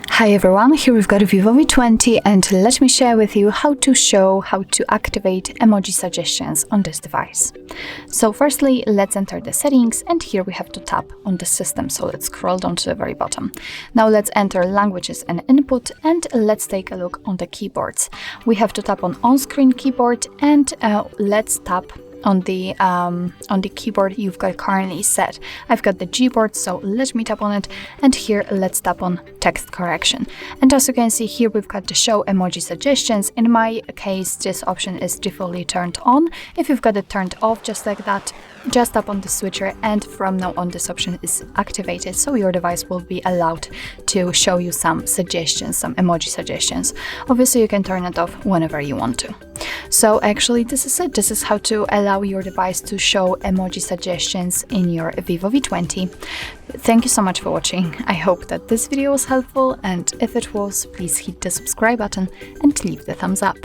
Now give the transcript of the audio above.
Hi everyone, here we've got a VIVO V20 and let me share with you how to activate emoji suggestions on this device. So firstly, let's enter the settings and here we have to tap on the system. So let's scroll down to the very bottom. Now let's enter languages and input and let's take a look on the keyboards. We have to tap on-screen keyboard and let's tap on the keyboard you've got currently set. I've got the Gboard, so let me tap on it, and here let's tap on text correction. And as you can see here, we've got the show emoji suggestions. In my case, this option is defaultly turned on. If you've got it turned off just like that, just tap on the switcher and from now on this option is activated, so your device will be allowed to show you some suggestions, some emoji suggestions. Obviously you can turn it off whenever you want to. So actually this is it. This is how to allow your device to show emoji suggestions in your VIVO V20. Thank you so much for watching. I hope that this video was helpful, and if it was, please hit the subscribe button and leave the thumbs up.